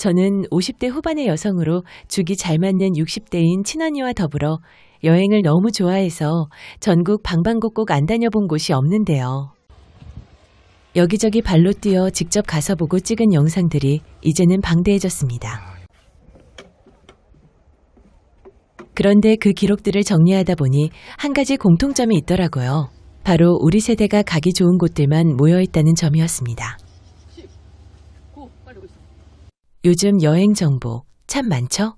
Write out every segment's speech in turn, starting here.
저는 50대 후반의 여성으로 죽이 잘 맞는 60대인 친언니와 더불어 여행을 너무 좋아해서 전국 방방곡곡 안 다녀본 곳이 없는데요. 여기저기 발로 뛰어 직접 가서 보고 찍은 영상들이 이제는 방대해졌습니다. 그런데 그 기록들을 정리하다 보니 한 가지 공통점이 있더라고요. 바로 우리 세대가 가기 좋은 곳들만 모여있다는 점이었습니다. 요즘 여행 정보 참 많죠?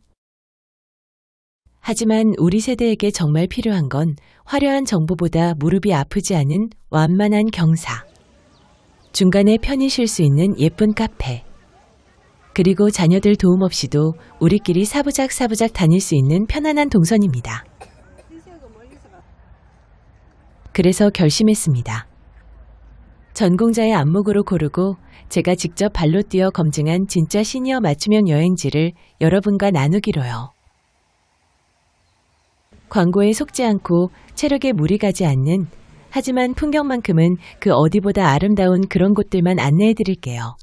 하지만 우리 세대에게 정말 필요한 건 화려한 정보보다 무릎이 아프지 않은 완만한 경사, 중간에 편히 쉴 수 있는 예쁜 카페, 그리고 자녀들 도움 없이도 우리끼리 사부작 다닐 수 있는 편안한 동선입니다. 그래서 결심했습니다. 전공자의 안목으로 고르고 제가 직접 발로 뛰어 검증한 진짜 시니어 맞춤형 여행지를 여러분과 나누기로요. 광고에 속지 않고 체력에 무리 가지 않는, 하지만 풍경만큼은 그 어디보다 아름다운 그런 곳들만 안내해 드릴게요.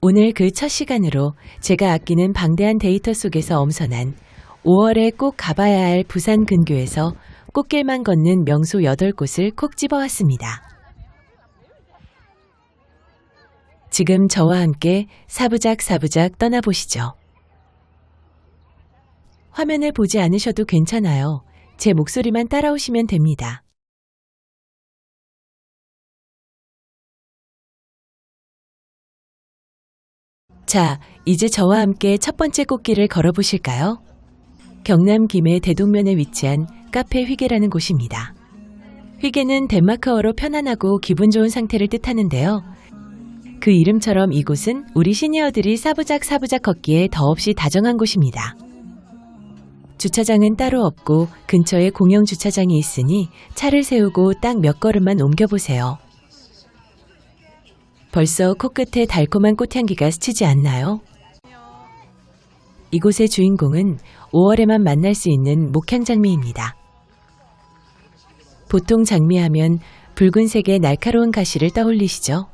오늘 그 첫 시간으로 제가 아끼는 방대한 데이터 속에서 엄선한 5월에 꼭 가봐야 할 부산 근교에서 꽃길만 걷는 명소 8곳을 콕 집어왔습니다. 지금 저와 함께 사부작 떠나보시죠. 화면을 보지 않으셔도 괜찮아요. 제 목소리만 따라오시면 됩니다. 자, 이제 저와 함께 첫 번째 꽃길을 걸어보실까요? 경남 김해 대동면에 위치한 카페 휘게라는 곳입니다. 휘게는 덴마크어로 편안하고 기분 좋은 상태를 뜻하는데요. 그 이름처럼 이곳은 우리 시니어들이 사부작 걷기에 더없이 다정한 곳입니다. 주차장은 따로 없고 근처에 공영 주차장이 있으니 차를 세우고 딱 몇 걸음만 옮겨보세요. 벌써 코끝에 달콤한 꽃향기가 스치지 않나요? 이곳의 주인공은 5월에만 만날 수 있는 목향장미입니다. 보통 장미하면 붉은색의 날카로운 가시를 떠올리시죠?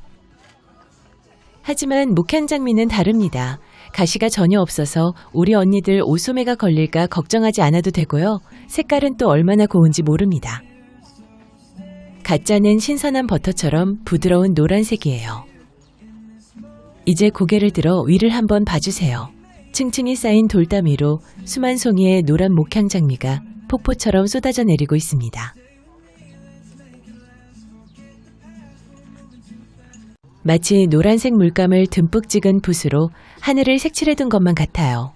하지만 목향장미는 다릅니다. 가시가 전혀 없어서 우리 언니들 오소매가 걸릴까 걱정하지 않아도 되고요. 색깔은 또 얼마나 고운지 모릅니다. 가짜는 신선한 버터처럼 부드러운 노란색이에요. 이제 고개를 들어 위를 한번 봐주세요. 층층이 쌓인 돌담 위로 수만 송이의 노란 목향장미가 폭포처럼 쏟아져 내리고 있습니다. 마치 노란색 물감을 듬뿍 찍은 붓으로 하늘을 색칠해둔 것만 같아요.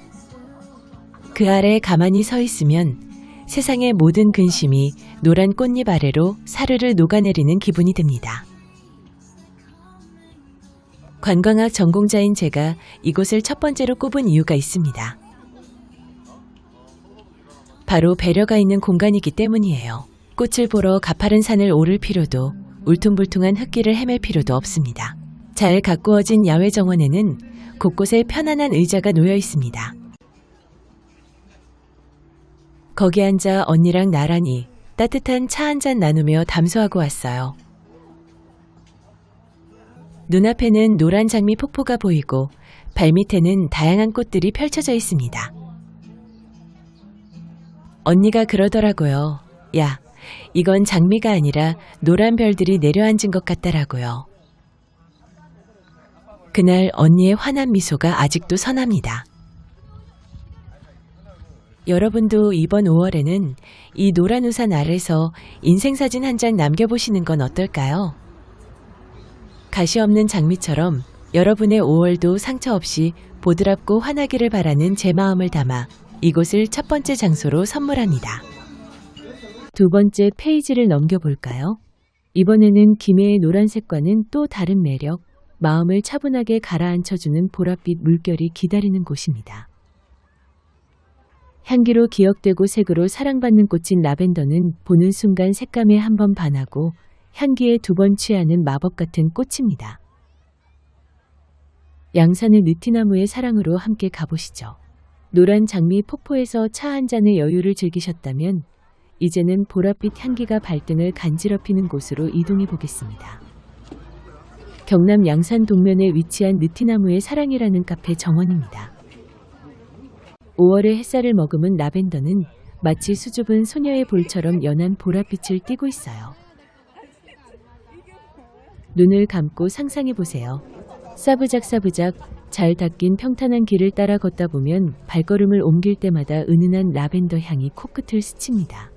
그 아래 가만히 서 있으면 세상의 모든 근심이 노란 꽃잎 아래로 사르르 녹아내리는 기분이 듭니다. 관광학 전공자인 제가 이곳을 첫 번째로 꼽은 이유가 있습니다. 바로 배려가 있는 공간이기 때문이에요. 꽃을 보러 가파른 산을 오를 필요도, 울퉁불퉁한 흙길을 헤맬 필요도 없습니다. 잘 가꾸어진 야외 정원에는 곳곳에 편안한 의자가 놓여 있습니다. 거기 앉아 언니랑 나란히 따뜻한 차 한 잔 나누며 담소하고 왔어요. 눈앞에는 노란 장미 폭포가 보이고 발밑에는 다양한 꽃들이 펼쳐져 있습니다. 언니가 그러더라고요. 야, 이건 장미가 아니라 노란 별들이 내려앉은 것 같다라고요. 그날 언니의 환한 미소가 아직도 선합니다. 여러분도 이번 5월에는 이 노란 우산 아래서 인생사진 한 장 남겨보시는 건 어떨까요? 가시 없는 장미처럼 여러분의 5월도 상처 없이 보드랍고 환하기를 바라는 제 마음을 담아 이곳을 첫 번째 장소로 선물합니다. 두 번째 페이지를 넘겨볼까요? 이번에는 김해의 노란색과는 또 다른 매력, 마음을 차분하게 가라앉혀주는 보랏빛 물결이 기다리는 곳입니다. 향기로 기억되고 색으로 사랑받는 꽃인 라벤더는 보는 순간 색감에 한 번 반하고 향기에 두 번 취하는 마법 같은 꽃입니다. 양산의 느티나무의 사랑으로 함께 가보시죠. 노란 장미 폭포에서 차 한 잔의 여유를 즐기셨다면 이제는 보랏빛 향기가 발등을 간지럽히는 곳으로 이동해 보겠습니다. 경남 양산 동면에 위치한 느티나무의 사랑이라는 카페 정원입니다. 5월의 햇살을 머금은 라벤더는 마치 수줍은 소녀의 볼처럼 연한 보랏빛을 띠고 있어요. 눈을 감고 상상해보세요. 싸부작싸부작 잘 닦인 평탄한 길을 따라 걷다 보면 발걸음을 옮길 때마다 은은한 라벤더 향이 코끝을 스칩니다.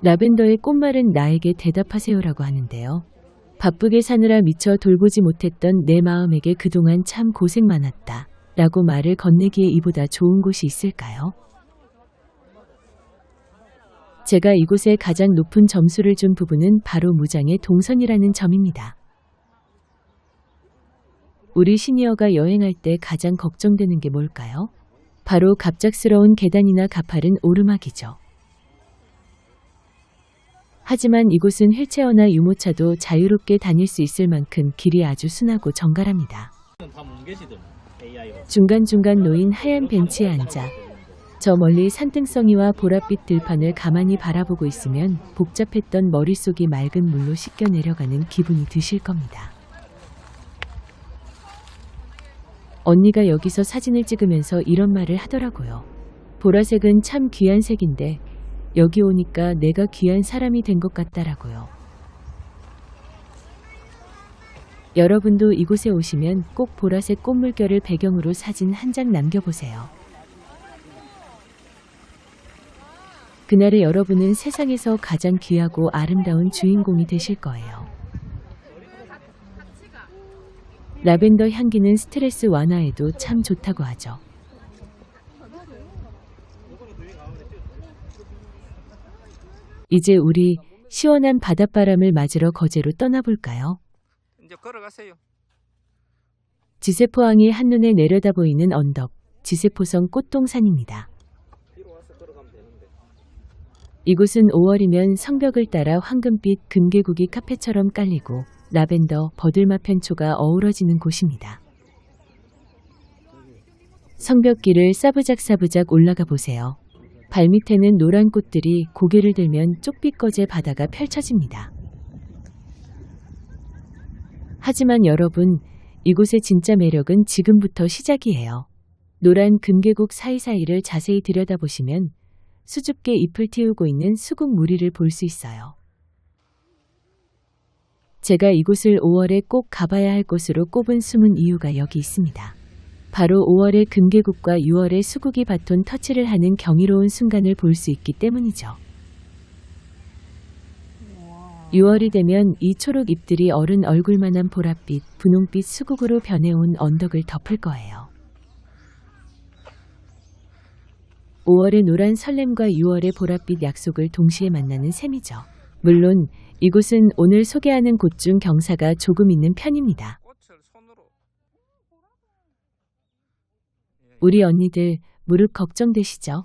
라벤더의 꽃말은 나에게 대답하세요라고 하는데요. 바쁘게 사느라 미처 돌보지 못했던 내 마음에게 그동안 참 고생 많았다 라고 말을 건네기에 이보다 좋은 곳이 있을까요? 제가 이곳에 가장 높은 점수를 준 부분은 바로 무장의 동선이라는 점입니다. 우리 시니어가 여행할 때 가장 걱정되는 게 뭘까요? 바로 갑작스러운 계단이나 가파른 오르막이죠. 하지만 이곳은 휠체어나 유모차도 자유롭게 다닐 수 있을 만큼 길이 아주 순하고 정갈합니다. 중간중간 놓인 하얀 벤치에 앉아 저 멀리 산등성이와 보랏빛 들판을 가만히 바라보고 있으면 복잡했던 머릿속이 맑은 물로 씻겨 내려가는 기분이 드실 겁니다. 언니가 여기서 사진을 찍으면서 이런 말을 하더라고요. 보라색은 참 귀한 색인데 여기 오니까 내가 귀한 사람이 된 것 같다라고요. 여러분도 이곳에 오시면 꼭 보라색 꽃물결을 배경으로 사진 한 장 남겨보세요. 그날의 여러분은 세상에서 가장 귀하고 아름다운 주인공이 되실 거예요. 라벤더 향기는 스트레스 완화에도 참 좋다고 하죠. 이제 우리 시원한 바닷바람을 맞으러 거제로 떠나볼까요? 이제 걸어가세요. 지세포항이 한눈에 내려다 보이는 언덕, 지세포성 꽃동산입니다. 이곳은 5월이면 성벽을 따라 황금빛 금계국이 카페처럼 깔리고 라벤더, 버들맛 편초가 어우러지는 곳입니다. 성벽길을 싸부작싸부작 올라가 보세요. 발밑에는 노란 꽃들이 고개를 들면 쪽빛거제 바다가 펼쳐집니다. 하지만 여러분, 이곳의 진짜 매력은 지금부터 시작이에요. 노란 금계국 사이사이를 자세히 들여다보시면 수줍게 잎을 틔우고 있는 수국 무리를 볼 수 있어요. 제가 이곳을 5월에 꼭 가봐야 할 곳으로 꼽은 숨은 이유가 여기 있습니다. 바로 5월의 금계국과 6월의 수국이 바톤 터치를 하는 경이로운 순간을 볼 수 있기 때문이죠. 6월이 되면 이 초록 잎들이 어른 얼굴만한 보랏빛, 분홍빛 수국으로 변해온 언덕을 덮을 거예요. 5월의 노란 설렘과 6월의 보랏빛 약속을 동시에 만나는 셈이죠. 물론 이곳은 오늘 소개하는 곳 중 경사가 조금 있는 편입니다. 우리 언니들 무릎 걱정되시죠?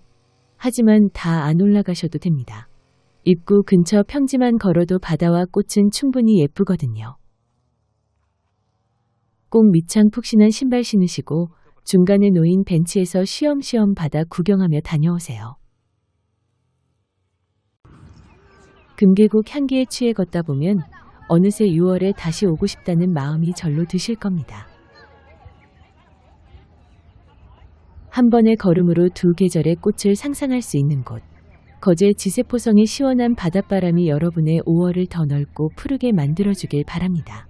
하지만 다 안 올라가셔도 됩니다. 입구 근처 평지만 걸어도 바다와 꽃은 충분히 예쁘거든요. 꼭 밑창 푹신한 신발 신으시고 중간에 놓인 벤치에서 쉬엄쉬엄 바다 구경하며 다녀오세요. 금계국 향기에 취해 걷다 보면 어느새 6월에 다시 오고 싶다는 마음이 절로 드실 겁니다. 한 번의 걸음으로 두 계절의 꽃을 상상할 수 있는 곳. 거제 지세포성의 시원한 바닷바람이 여러분의 5월을 더 넓고 푸르게 만들어주길 바랍니다.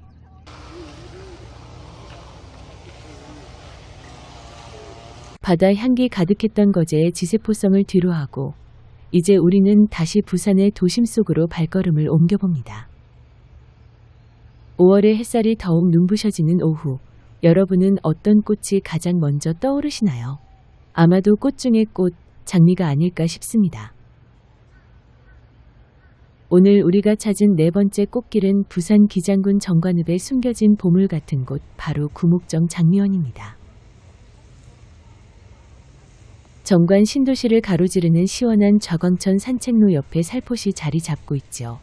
바다 향기 가득했던 거제의 지세포성을 뒤로하고 이제 우리는 다시 부산의 도심 속으로 발걸음을 옮겨봅니다. 5월의 햇살이 더욱 눈부셔지는 오후, 여러분은 어떤 꽃이 가장 먼저 떠오르시나요? 아마도 꽃 중의 꽃, 장미가 아닐까 싶습니다. 오늘 우리가 찾은 네 번째 꽃길은 부산 기장군 정관읍에 숨겨진 보물 같은 곳, 바로 구목정 장미원입니다. 정관 신도시를 가로지르는 시원한 좌광천 산책로 옆에 살포시 자리 잡고 있죠.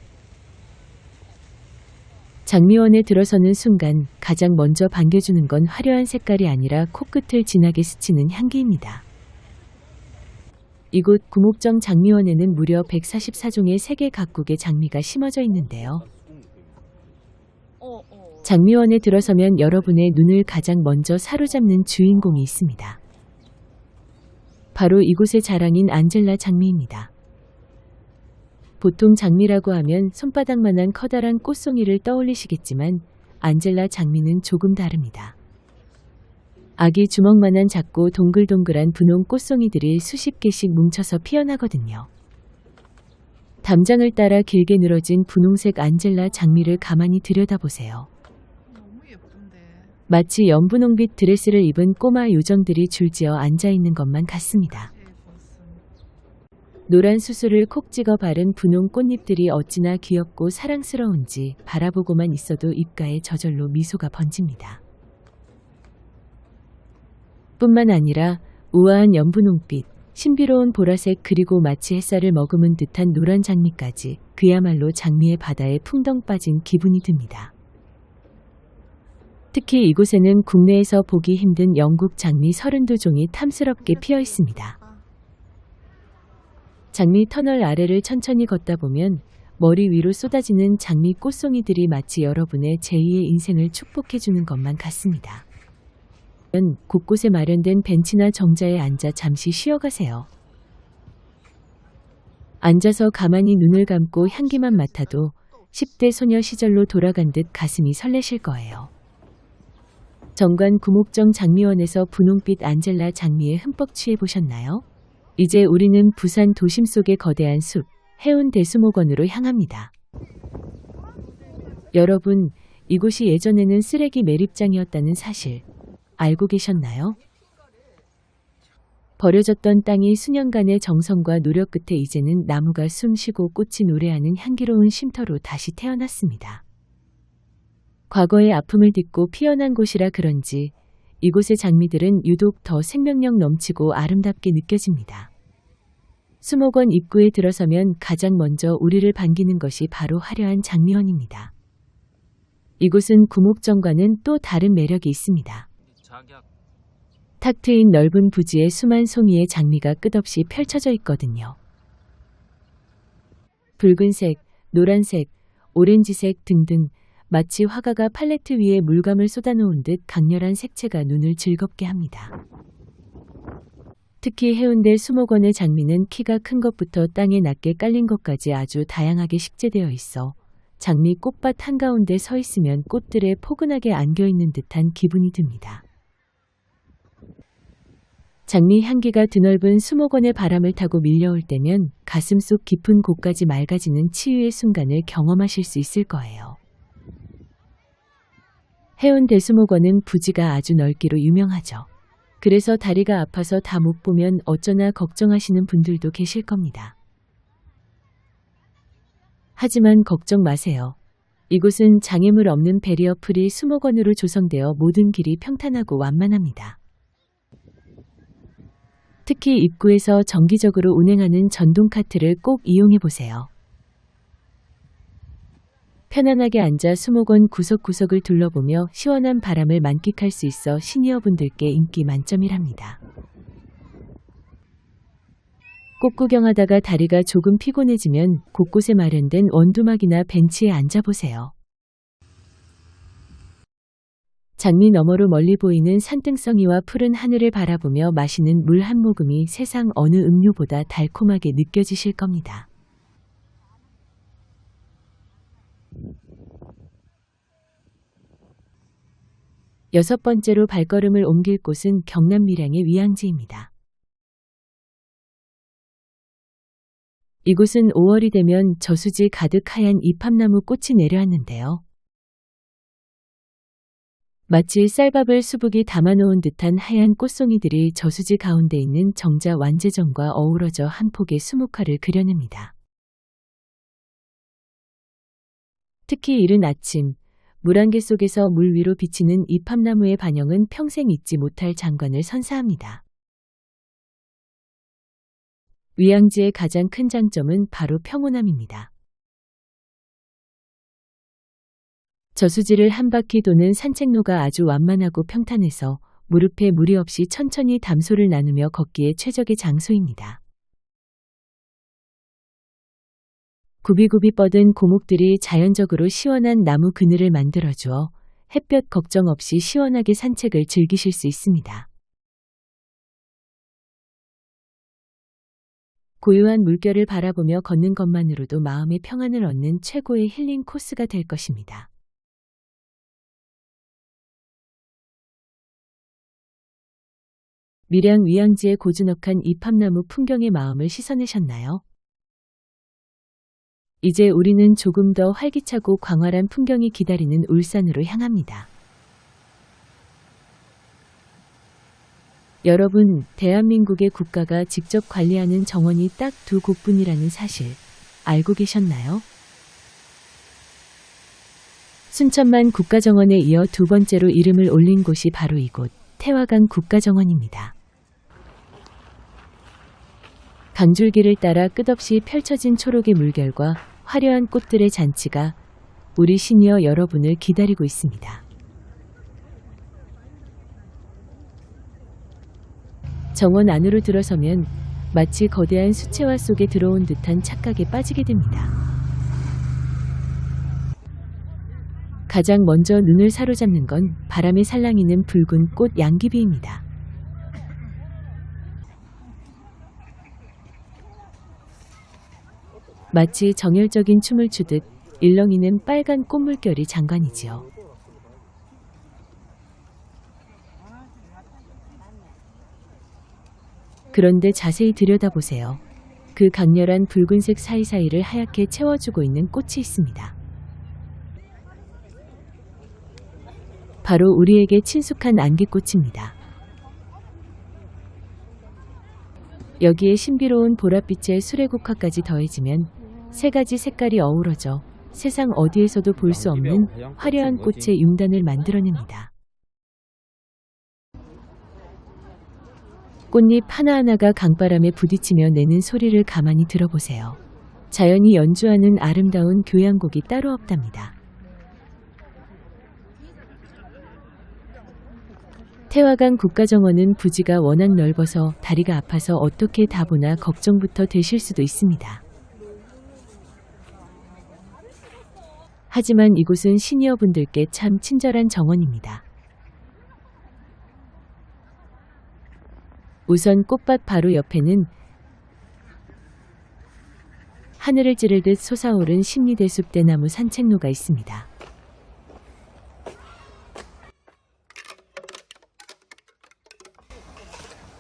장미원에 들어서는 순간 가장 먼저 반겨주는 건 화려한 색깔이 아니라 코끝을 진하게 스치는 향기입니다. 이곳 구목정 장미원에는 무려 144종의 세계 각국의 장미가 심어져 있는데요. 장미원에 들어서면 여러분의 눈을 가장 먼저 사로잡는 주인공이 있습니다. 바로 이곳의 자랑인 안젤라 장미입니다. 보통 장미라고 하면 손바닥만한 커다란 꽃송이를 떠올리시겠지만 안젤라 장미는 조금 다릅니다. 아기 주먹만한 작고 동글동글한 분홍 꽃송이들이 수십 개씩 뭉쳐서 피어나거든요. 담장을 따라 길게 늘어진 분홍색 안젤라 장미를 가만히 들여다보세요. 너무 예쁜데. 마치 연분홍빛 드레스를 입은 꼬마 요정들이 줄지어 앉아있는 것만 같습니다. 노란 수술을 콕 찍어 바른 분홍 꽃잎들이 어찌나 귀엽고 사랑스러운지 바라보고만 있어도 입가에 저절로 미소가 번집니다. 뿐만 아니라 우아한 연분홍빛, 신비로운 보라색 그리고 마치 햇살을 머금은 듯한 노란 장미까지 그야말로 장미의 바다에 풍덩 빠진 기분이 듭니다. 특히 이곳에는 국내에서 보기 힘든 영국 장미 32종이 탐스럽게 피어 있습니다. 장미 터널 아래를 천천히 걷다 보면 머리 위로 쏟아지는 장미 꽃송이들이 마치 여러분의 제2의 인생을 축복해주는 것만 같습니다. 곳곳에 마련된 벤치나 정자에 앉아 잠시 쉬어가세요. 앉아서 가만히 눈을 감고 향기만 맡아도 10대 소녀 시절로 돌아간 듯 가슴이 설레실 거예요. 정관 구목정 장미원에서 분홍빛 안젤라 장미에 흠뻑 취해보셨나요? 이제 우리는 부산 도심 속의 거대한 숲, 해운대수목원으로 향합니다. 여러분, 이곳이 예전에는 쓰레기 매립장이었다는 사실 알고 계셨나요? 버려졌던 땅이 수년간의 정성과 노력 끝에 이제는 나무가 숨쉬고 꽃이 노래하는 향기로운 쉼터로 다시 태어났습니다. 과거의 아픔을 딛고 피어난 곳이라 그런지 이곳의 장미들은 유독 더 생명력 넘치고 아름답게 느껴집니다. 수목원 입구에 들어서면 가장 먼저 우리를 반기는 것이 바로 화려한 장미원입니다. 이곳은 구목정과는 또 다른 매력이 있습니다. 탁 트인 넓은 부지에 수만 송이의 장미가 끝없이 펼쳐져 있거든요. 붉은색, 노란색, 오렌지색 등등 마치 화가가 팔레트 위에 물감을 쏟아놓은 듯 강렬한 색채가 눈을 즐겁게 합니다. 특히 해운대 수목원의 장미는 키가 큰 것부터 땅에 낮게 깔린 것까지 아주 다양하게 식재되어 있어 장미 꽃밭 한가운데 서 있으면 꽃들에 포근하게 안겨있는 듯한 기분이 듭니다. 장미 향기가 드넓은 수목원의 바람을 타고 밀려올 때면 가슴속 깊은 곳까지 맑아지는 치유의 순간을 경험하실 수 있을 거예요. 해운대수목원은 부지가 아주 넓기로 유명하죠. 그래서 다리가 아파서 다 못 보면 어쩌나 걱정하시는 분들도 계실 겁니다. 하지만 걱정 마세요. 이곳은 장애물 없는 베리어 프리 수목원으로 조성되어 모든 길이 평탄하고 완만합니다. 특히 입구에서 정기적으로 운행하는 전동카트를 꼭 이용해보세요. 편안하게 앉아 수목원 구석구석을 둘러보며 시원한 바람을 만끽할 수 있어 시니어분들께 인기 만점이랍니다. 꽃 구경하다가 다리가 조금 피곤해지면 곳곳에 마련된 원두막이나 벤치에 앉아보세요. 장미 너머로 멀리 보이는 산등성이와 푸른 하늘을 바라보며 마시는 물 한 모금이 세상 어느 음료보다 달콤하게 느껴지실 겁니다. 여섯 번째로 발걸음을 옮길 곳은 경남 밀양의 위양지입니다. 이곳은 5월이 되면 저수지 가득 하얀 이팝나무 꽃이 내려앉는데요. 마치 쌀밥을 수북이 담아놓은 듯한 하얀 꽃송이들이 저수지 가운데 있는 정자 완제정과 어우러져 한 폭의 수묵화를 그려냅니다. 특히 이른 아침, 물안개 속에서 물 위로 비치는 이팝나무의 반영은 평생 잊지 못할 장관을 선사합니다. 위양지의 가장 큰 장점은 바로 평온함입니다. 저수지를 한 바퀴 도는 산책로가 아주 완만하고 평탄해서 무릎에 무리 없이 천천히 담소를 나누며 걷기에 최적의 장소입니다. 굽이굽이 뻗은 고목들이 자연적으로 시원한 나무 그늘을 만들어주어 햇볕 걱정 없이 시원하게 산책을 즐기실 수 있습니다. 고요한 물결을 바라보며 걷는 것만으로도 마음의 평안을 얻는 최고의 힐링 코스가 될 것입니다. 밀양 위양지의 고즈넉한 이팝나무 풍경에 마음을 씻어내셨나요? 이제 우리는 조금 더 활기차고 광활한 풍경이 기다리는 울산으로 향합니다. 여러분, 대한민국의 국가가 직접 관리하는 정원이 딱 2곳뿐이라는 사실 알고 계셨나요? 순천만 국가정원에 이어 2번째로 이름을 올린 곳이 바로 이곳 태화강 국가정원입니다. 강줄기를 따라 끝없이 펼쳐진 초록의 물결과 화려한 꽃들의 잔치가 우리 시니어 여러분을 기다리고 있습니다. 정원 안으로 들어서면 마치 거대한 수채화 속에 들어온 듯한 착각에 빠지게 됩니다. 가장 먼저 눈을 사로잡는 건 바람에 살랑이는 붉은 꽃 양귀비입니다. 마치 정열적인 춤을 추듯 일렁이는 빨간 꽃물결이 장관이지요. 그런데 자세히 들여다보세요. 그 강렬한 붉은색 사이사이를 하얗게 채워주고 있는 꽃이 있습니다. 바로 우리에게 친숙한 안개꽃입니다. 여기에 신비로운 보랏빛의 수레국화까지 더해지면 3가지 색깔이 어우러져 세상 어디에서도 볼 수 없는 화려한 꽃의 융단을 만들어냅니다. 꽃잎 하나하나가 강바람에 부딪히며 내는 소리를 가만히 들어보세요. 자연이 연주하는 아름다운 교향곡이 따로 없답니다. 태화강 국가정원은 부지가 워낙 넓어서 다리가 아파서 어떻게 다 보나 걱정부터 되실 수도 있습니다. 하지만 이곳은 시니어분들께 참 친절한 정원입니다. 우선 꽃밭 바로 옆에는 하늘을 찌르듯 솟아오른 십리대숲 대나무 산책로가 있습니다.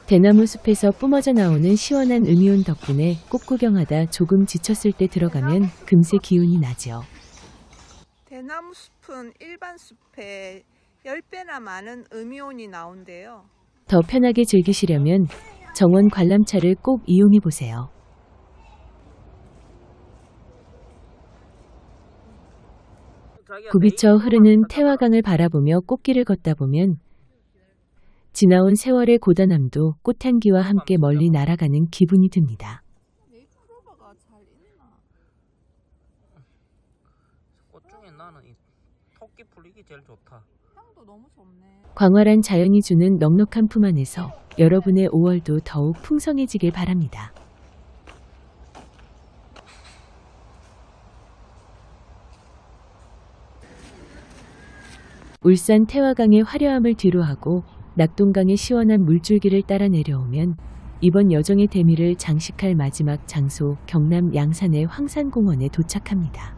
대나무 숲에서 뿜어져 나오는 시원한 음이온 덕분에 꽃 구경하다 조금 지쳤을 때 들어가면 금세 기운이 나죠. 대나무 숲은 일반 숲에 10배나 많은 음이온이 나온대요. 더 편하게 즐기시려면 정원 관람차를 꼭 이용해 보세요. 굽이쳐 흐르는 태화강을 바라보며 꽃길을 걷다 보면 지나온 세월의 고단함도 꽃향기와 함께 멀리 날아가는 기분이 듭니다. 네이클로버가 잘 있나? 꽃 중에 나는 이 토끼 풀잎이 제일 좋다. 향도 너무 좋네. 광활한 자연이 주는 넉넉한 품 안에서 여러분의 5월도 더욱 풍성해지길 바랍니다. 울산 태화강의 화려함을 뒤로하고 낙동강의 시원한 물줄기를 따라 내려오면 이번 여정의 대미를 장식할 마지막 장소 경남 양산의 황산공원에 도착합니다.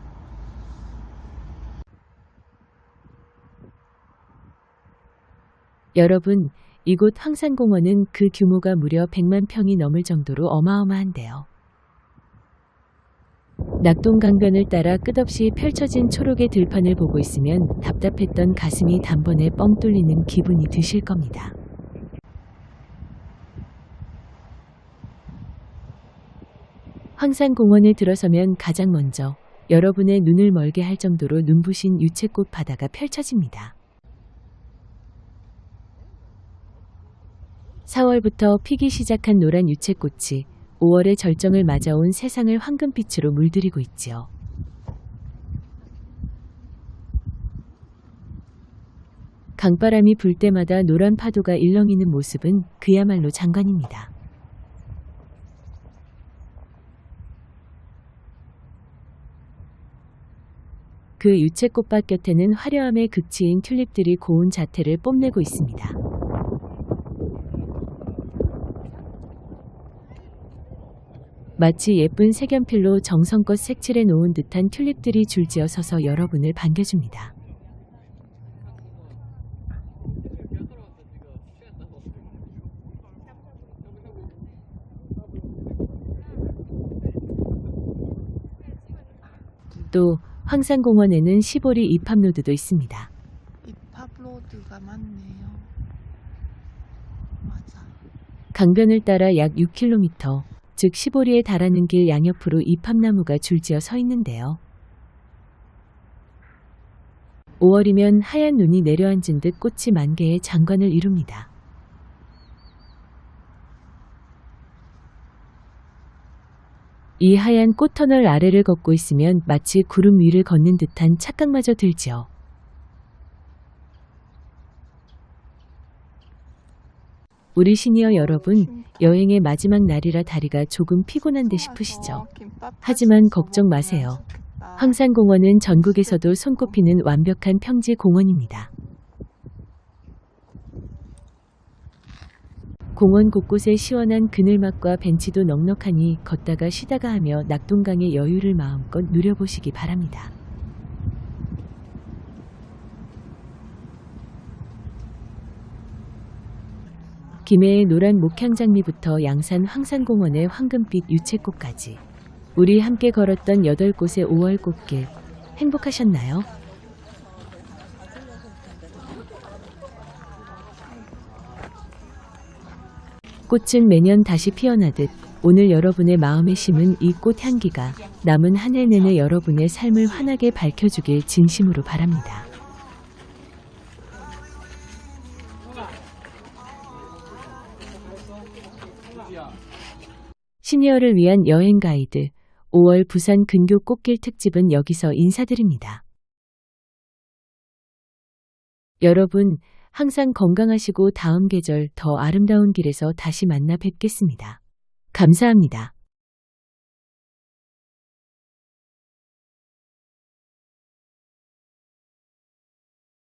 여러분, 이곳 황산공원은 그 규모가 무려 100만 평이 넘을 정도로 어마어마한데요. 낙동강변을 따라 끝없이 펼쳐진 초록의 들판을 보고 있으면 답답했던 가슴이 단번에 뻥 뚫리는 기분이 드실 겁니다. 황산공원에 들어서면 가장 먼저 여러분의 눈을 멀게 할 정도로 눈부신 유채꽃 바다가 펼쳐집니다. 4월부터 피기 시작한 노란 유채꽃이 5월의 절정을 맞아온 세상을 황금빛으로 물들이고 있지요. 강바람이 불 때마다 노란 파도가 일렁이는 모습은 그야말로 장관입니다. 그 유채꽃밭 곁에는 화려함의 극치인 튤립들이 고운 자태를 뽐내고 있습니다. 마치 예쁜 색연필로 정성껏 색칠해 놓은 듯한 튤립들이 줄지어 서서 여러분을 반겨줍니다. 또 황산공원에는 시보리 입합로드도 있습니다. 입합로드가 많네요. 맞아. 강변을 따라 약 6km, 즉 시보리에 달하는 길 양옆으로 입합나무가 줄지어 서 있는데요. 5월이면 하얀 눈이 내려앉은 듯 꽃이 만개의 장관을 이룹니다. 이 하얀 꽃터널 아래를 걷고 있으면 마치 구름 위를 걷는 듯한 착각마저 들지요. 우리 시니어 여러분, 여행의 마지막 날이라 다리가 조금 피곤한 듯 싶으시죠? 하지만 걱정 마세요. 황산공원은 전국에서도 손꼽히는 완벽한 평지 공원입니다. 공원 곳곳에 시원한 그늘막과 벤치도 넉넉하니 걷다가 쉬다가 하며 낙동강의 여유를 마음껏 누려보시기 바랍니다. 김해의 노란 목향장미부터 양산 황산공원의 황금빛 유채꽃까지 우리 함께 걸었던 8곳의 5월 꽃길 행복하셨나요? 꽃은 매년 다시 피어나듯 오늘 여러분의 마음에 심은 이 꽃 향기가 남은 한 해 내내 여러분의 삶을 환하게 밝혀주길 진심으로 바랍니다. 시니어를 위한 여행 가이드 5월 부산 근교 꽃길 특집은 여기서 인사드립니다. 여러분, 항상 건강하시고 다음 계절 더 아름다운 길에서 다시 만나 뵙겠습니다. 감사합니다.